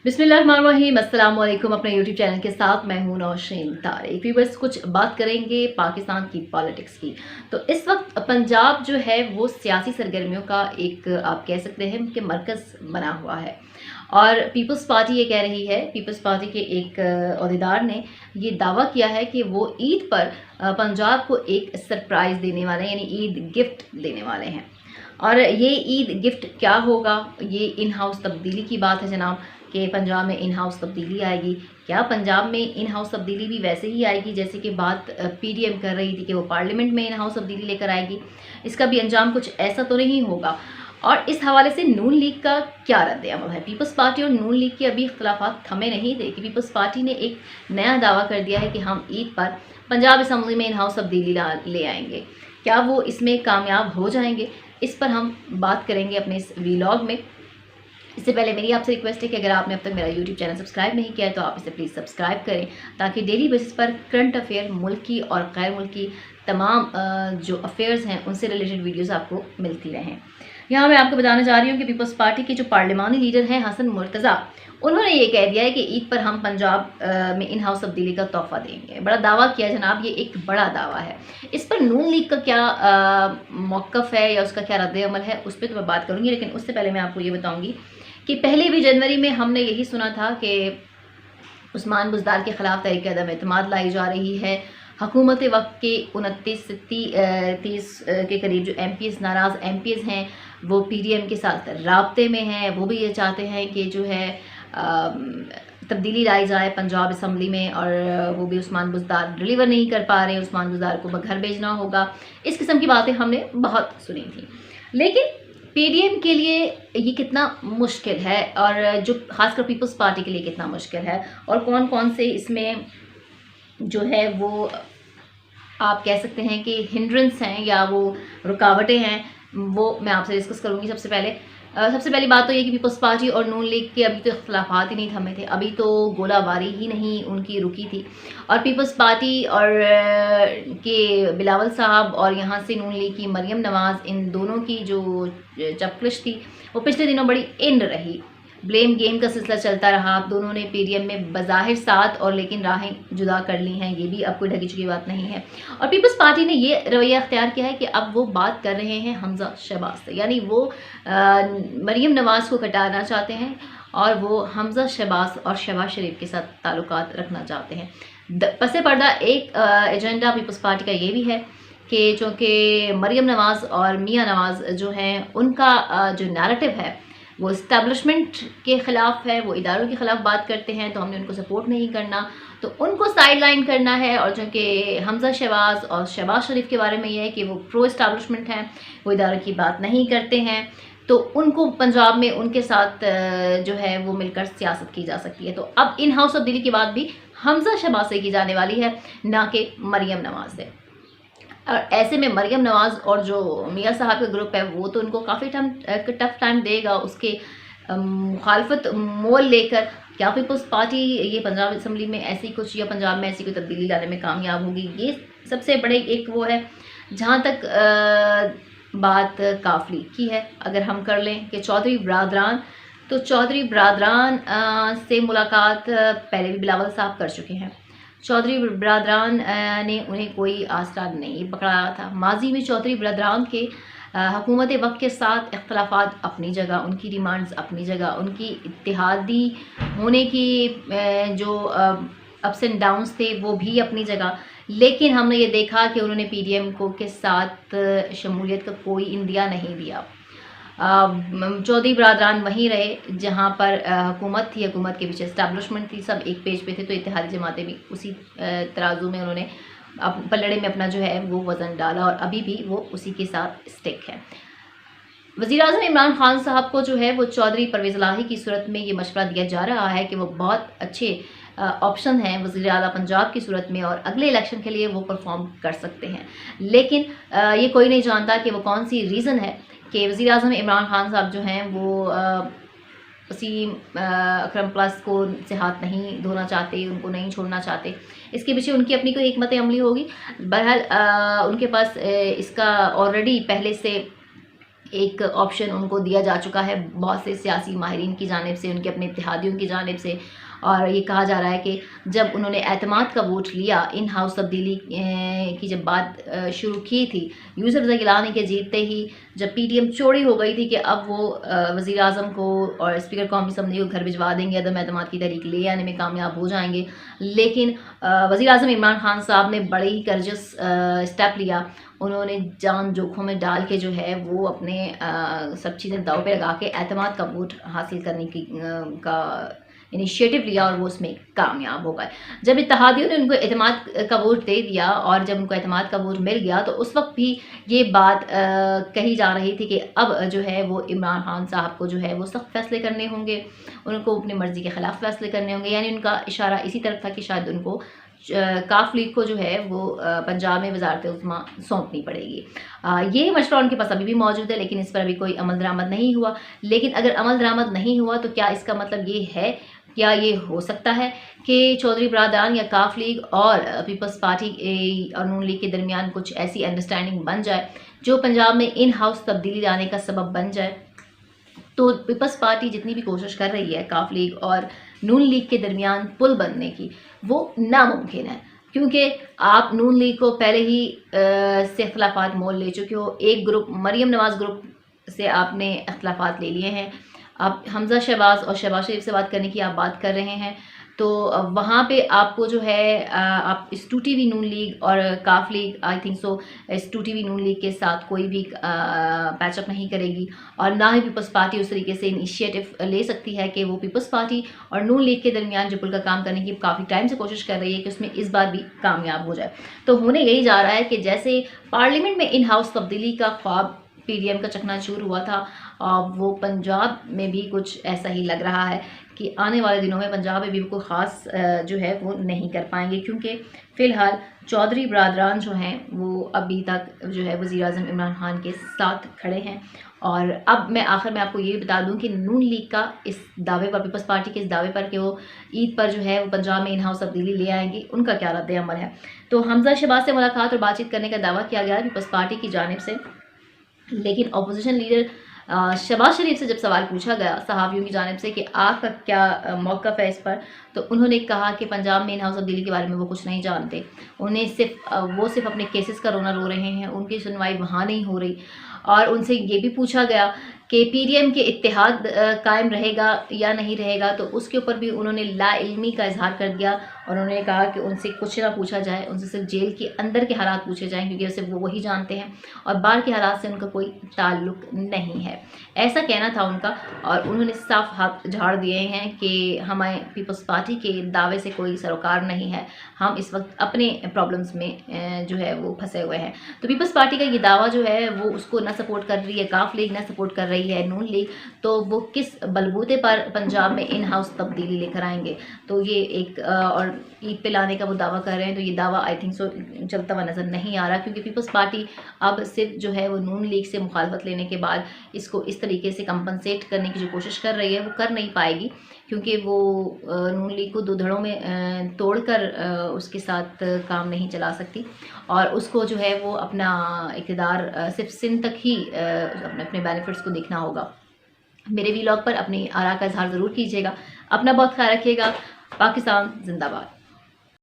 बिस्मिल्लाहिर्रहमानिर्रहीम, अस्सलाम वालेकुम। अपने यूट्यूब चैनल के साथ मैं हूं नौशीन तारिक। व्यूअर्स, कुछ बात करेंगे पाकिस्तान की पॉलिटिक्स की। तो इस वक्त पंजाब जो है वो सियासी सरगर्मियों का एक आप कह सकते हैं कि मरकज़ बना हुआ है। और पीपल्स पार्टी ये कह रही है, पीपल्स पार्टी के एक अहदेदार ने ये दावा किया है कि वो ईद पर पंजाब को एक सरप्राइज़ देने वाले हैं, यानी ईद गिफ्ट देने वाले हैं। और ये ईद गिफ्ट क्या होगा, ये इन हाउस तब्दीली की बात है जनाब, कि पंजाब में इन हाउस तब्दीली आएगी। क्या पंजाब में इन हाउस तब्दीली भी वैसे ही आएगी जैसे कि बात पीडीएम कर रही थी कि वो पार्लियामेंट में इन हाउस तब्दीली लेकर आएगी? इसका भी अंजाम कुछ ऐसा तो नहीं होगा। और इस हवाले से नून लीग का क्या रद्द अमल है? पीपल्स पार्टी और नून लीग के अभी इख्तलाफात थमे नहीं थे कि पीपल्स पार्टी ने एक नया दावा कर दिया है कि हम ईद पर पंजाब असम्बली में इन हाउस तब्दीली ले आएंगे। क्या वो इसमें कामयाब हो जाएंगे? इस पर हम बात करेंगे अपने इस वीलॉग में। इससे पहले मेरी आपसे रिक्वेस्ट है कि अगर आपने अब तक मेरा यूट्यूब चैनल सब्सक्राइब नहीं किया है तो आप इसे प्लीज़ सब्सक्राइब करें, ताकि डेली बेसिस पर करंट अफेयर, मुल्की और गैर मुल्की तमाम जो अफेयर्स हैं उनसे रिलेटेड वीडियोस आपको मिलती रहें। यहाँ मैं आपको बताना चाह रही हूँ कि पीपल्स पार्टी के जो पार्लिमानी लीडर हैं हसन मुर्तज़ा, उन्होंने ये कह दिया है कि ईद पर हम पंजाब में इन हाउस तब्दीली का तोहफा देंगे। बड़ा दावा किया जनाब, ये एक बड़ा दावा है। इस पर नून लीग का क्या मौक़िफ़ है या उसका क्या रद्द अमल है, उस पर तो मैं बात करूँगी, लेकिन उससे पहले मैं आपको ये बताऊँगी कि पहले भी जनवरी में हमने यही सुना था कि उस्मान बुज़दार के ख़िलाफ़ तहरीक अदम एतमाद लाई जा रही है। हुकूमत वक्त के 29 से 30 के करीब जो MPs, नाराज़ MPs हैं, वो PDM के साथ राब्ते में हैं। वो भी ये चाहते हैं कि जो है तब्दीली लाई जाए पंजाब असम्बली में, और वो भी उस्मान बुज़दार डिलीवर नहीं कर पा रहे, उस्मान बुज़दार को घर भेजना होगा। इस किस्म की बातें हमने बहुत सुनी थी। लेकिन पीडीएम के लिए ये कितना मुश्किल है, और जो खासकर पीपल्स पार्टी के लिए कितना मुश्किल है, और कौन कौन से इसमें जो है वो आप कह सकते हैं कि हिंड्रेंस हैं या वो रुकावटें हैं, वो मैं आपसे डिस्कस करूँगी। सबसे पहली बात तो ये कि पीपल्स पार्टी और नून लीग के अभी तो इख्तलाफात ही नहीं थमे थे, अभी तो गोलाबारी ही नहीं उनकी रुकी थी। और पीपल्स पार्टी और के बिलावल साहब और यहाँ से नून लीग की मरियम नवाज़, इन दोनों की जो चपकलिश थी वो पिछले दिनों बड़ी इंड रही। ब्लेम गेम का सिलसिला चलता रहा। दोनों ने पीडीएम में बज़ाहिर साथ और लेकिन राहें जुदा कर ली हैं, ये भी अब कोई ढकी चुकी बात नहीं है। और पीपल्स पार्टी ने ये रवैया अख्तियार किया है कि अब वो बात कर रहे हैं हमजा शहबाज से, यानी वो मरियम नवाज़ को कटाना चाहते हैं और वो हमजा शहबाज और शहबाज शरीफ के साथ ताल्लुकात रखना चाहते हैं। पसे पर्दा एक एजेंडा पीपल्स पार्टी का ये भी है कि चूँकि मरियम नवाज़ और मियाँ नवाज़ जो हैं, उनका जो नैरेटिव है वो इस्टेब्लिशमेंट के ख़िलाफ़ है, वो इदारों के ख़िलाफ़ बात करते हैं, तो हमने उनको सपोर्ट नहीं करना, तो उनको साइड लाइन करना है। और चूँकि हमजा शहबाज और शहबाज शरीफ के बारे में यह है कि वो प्रो इस्टेब्लिशमेंट हैं, वो इदारों की बात नहीं करते हैं, तो उनको पंजाब में उनके साथ जो है वो मिलकर सियासत की जा सकती है। तो अब इन हाउस तब्दीली की बात भी हमजा शहबाज से की जाने वाली है, ना कि मरियम नवाज़ से। और ऐसे में मरियम नवाज़ और जो मियाँ साहब का ग्रुप है वो तो उनको काफ़ी टफ टाइम देगा, उसके मुखालफत मोल लेकर। क्या पीपल्स पार्टी ये पंजाब असम्बली में ऐसी कुछ या पंजाब में ऐसी कोई तब्दीली लाने में कामयाब होगी? ये सबसे बड़े एक वो है। जहाँ तक बात काफली की है, अगर हम कर लें कि चौधरी बरादरान, तो चौधरी बरादरान से मुलाकात पहले भी बिलावल साहब कर चुके हैं। चौधरी बरादरान ने उन्हें कोई आसरा नहीं पकड़ाया था। माजी में चौधरी बरादरान के हुकूमत वक्त के साथ इख्तलाफात अपनी जगह, उनकी डिमांड्स अपनी जगह, उनकी इत्तेहादी होने की जो अप्स एंड डाउन्स थे वो भी अपनी जगह। लेकिन हमने ये देखा कि उन्होंने पीडीएम को के साथ शमूलियत का कोई इंदिया नहीं दिया। चौधरी बरादरान वहीं रहे जहां पर हुकूमत थी, हुकूमत के पीछे इस्टेब्लिशमेंट थी, सब एक पेज पे थे। तो इत्तेहादी जमातें भी उसी तराजू में उन्होंने पलड़े में अपना जो है वो वज़न डाला, और अभी भी वो उसी के साथ स्टिक है। वज़ीर-ए-आज़म इमरान खान साहब को जो है वो चौधरी परवेज़ इलाही की सूरत में ये मशवरा दिया जा रहा है कि वो बहुत अच्छे ऑप्शन हैं वज़ीर आला पंजाब की सूरत में, और अगले इलेक्शन के लिए वो परफॉर्म कर सकते हैं। लेकिन ये कोई नहीं जानता कि वो कौन सी रीज़न है कि वज़ीर-ए-आज़म इमरान खान साहब जो हैं वो वसीम अकरम प्लस को से हाथ नहीं धोना चाहते, उनको नहीं छोड़ना चाहते। इसके पीछे उनकी अपनी कोई हिकमत अमली होगी। बहरहाल उनके पास इसका ऑलरेडी पहले से ایک آپشن ان کو دیا جا چکا ہے بہت سے سیاسی ماہرین کی جانب سے، ان کے اپنے اتحادیوں کی جانب سے، اور یہ کہا جا رہا ہے کہ جب انہوں نے اعتماد کا ووٹ لیا، ان ہاؤس تبدیلی کی جب بات شروع کی تھی، یوسف رضا گیلانی کے جیتتے ہی جب پی ٹی ایم چوڑی ہو گئی تھی کہ اب وہ وزیر اعظم کو اور اسپیکر قومی اسمبلی کو گھر بھجوا دیں گے، عدم اعتماد کی تحریک لے آنے میں کامیاب ہو جائیں گے، لیکن وزیر اعظم عمران خان صاحب نے بڑے ہی کرجس اسٹیپ لیا. انہوں نے جان جوکھوں میں ڈال کے جو ہے وہ اپنے سب چیزیں داؤ پہ لگا کے اعتماد کا ووٹ حاصل کرنے کی کا انیشیٹو لیا، اور وہ اس میں کامیاب ہو گئے. جب اتحادیوں نے ان کو اعتماد کا ووٹ دے دیا اور جب ان کو اعتماد کا ووٹ مل گیا تو اس وقت بھی یہ بات کہی جا رہی تھی کہ اب جو ہے وہ عمران خان صاحب کو جو ہے وہ سخت فیصلے کرنے ہوں گے، ان کو اپنی مرضی کے خلاف فیصلے کرنے ہوں گے. یعنی ان کا اشارہ اسی طرف تھا کہ شاید ان کو کاف لیگ کو جو ہے وہ پنجاب میں وزارت عظمیٰ سونپنی پڑے گی. یہ مشورہ ان کے پاس ابھی بھی موجود ہے، لیکن اس پر ابھی کوئی عمل درآمد نہیں ہوا. لیکن اگر عمل درآمد نہیں ہوا تو کیا اس کا مطلب یہ ہے، کیا یہ ہو سکتا ہے کہ چودھری برادران یا کاف لیگ اور پیپلز پارٹی اور نون لیگ کے درمیان کچھ ایسی انڈرسٹینڈنگ بن جائے جو پنجاب میں ان ہاؤس تبدیلی لانے کا سبب بن جائے؟ تو پیپلز پارٹی جتنی بھی کوشش کر رہی ہے کاف لیگ اور نون لیگ کے درمیان پل بننے کی، وہ ناممکن ہے، کیونکہ آپ نون لیگ کو پہلے ہی سے اختلافات مول لے چکے ہو. ایک گروپ مریم نواز گروپ سے آپ نے اختلافات لے لیے ہیں، آپ حمزہ شہباز اور شہباز شریف سے بات کرنے کی آپ بات کر رہے ہیں، تو وہاں پہ آپ کو جو ہے آپ اس 2TV نون لیگ اور Qaaf League I think so اس 2TV نون لیگ کے ساتھ کوئی بھی پیچ اپ نہیں کرے گی، اور نہ ہی پیپلز پارٹی اس طریقے سے انیشیٹو لے سکتی ہے کہ وہ پیپلز پارٹی اور نون لیگ کے درمیان جو پل کا کام کرنے کی کافی ٹائم سے کوشش کر رہی ہے کہ اس میں اس بار بھی کامیاب ہو جائے. تو ہونے یہی جا رہا ہے کہ جیسے پارلیمنٹ میں ان ہاؤس تبدیلی کا خواب پی ڈی ایم کا چکنا چور ہوا تھا، وہ پنجاب میں بھی کچھ ایسا ہی لگ رہا ہے کہ آنے والے دنوں میں پنجاب میں بھی کوئی خاص جو ہے وہ نہیں کر پائیں گے، کیونکہ فی الحال چودھری برادران جو ہیں وہ ابھی تک جو ہے وزیر اعظم عمران خان کے ساتھ کھڑے ہیں. اور اب میں آخر میں آپ کو یہ بتا دوں کہ نون لیگ کا اس دعوے پر، پیپلز پارٹی کے اس دعوے پر کہ وہ عید پر جو ہے وہ پنجاب میں ان ہاؤس تبدیلی لے آئیں گی، ان کا کیا رد عمل ہے. تو حمزہ شہباز سے ملاقات اور بات چیت کرنے کا دعویٰ کیا گیا ہے پیپلز پارٹی کی جانب سے، لیکن اپوزیشن لیڈر شہباز شریف سے جب سوال پوچھا گیا صحافیوں کی جانب سے کہ آپ کا کیا موقف ہے اس پر، تو انہوں نے کہا کہ پنجاب میں ان ہاؤس تبدیلی کے بارے میں وہ کچھ نہیں جانتے، وہ صرف اپنے کیسز کا رونا رو رہے ہیں، ان کی سنوائی وہاں نہیں ہو رہی. اور ان سے یہ بھی پوچھا گیا کہ پی ڈی ایم کے اتحاد قائم رہے گا یا نہیں رہے گا، تو اس کے اوپر بھی انہوں نے لا علمی کا اظہار کر دیا، اور انہوں نے کہا کہ ان سے کچھ نہ پوچھا جائے، ان سے صرف جیل کے اندر کے حالات پوچھے جائیں، کیونکہ صرف وہ وہی جانتے ہیں اور باہر کے حالات سے ان کا کوئی تعلق نہیں ہے. ایسا کہنا تھا ان کا، اور انہوں نے صاف ہاتھ جھاڑ دیے ہیں کہ ہمیں پیپلز پارٹی کے دعوے سے کوئی سروکار نہیں ہے، ہم اس وقت اپنے پرابلمز میں جو ہے وہ پھنسے ہوئے ہیں. تو پیپلز پارٹی کا یہ دعویٰ جو ہے وہ اس کو نہ سپورٹ کر رہی ہے کاف لیگ، نہ سپورٹ کر رہی ہے نون لیگ، تو وہ کس بلبوتے پر پنجاب میں ان ہاؤس تبدیلی لے کر آئیں گے؟ تو یہ ایک اور عید پہ لانے کا وہ دعویٰ کر رہے ہیں، تو یہ دعویٰ آئی تھنک سو چلتا ہوا نظر نہیں آ رہا، کیونکہ پیپلز پارٹی اب صرف جو ہے وہ نون لیگ سے مخالفت لینے کے بعد اس کو اس طریقے سے کمپنسیٹ کرنے کی جو کوشش کر رہی ہے وہ کر نہیں پائے گی، کیونکہ وہ نون لیگ کو دو دھڑوں میں توڑ کر اس کے ساتھ کام نہیں چلا سکتی، اور اس کو جو ہے وہ اپنا اقتدار صرف سندھ تک ہی اپنے بینیفٹس کو دیکھنا ہوگا. میرے ویلاگ پر اپنی آراء کا اظہار ضرور کیجیے گا. اپنا بہت خیال رکھیے گا. پاکستان زندہ باد.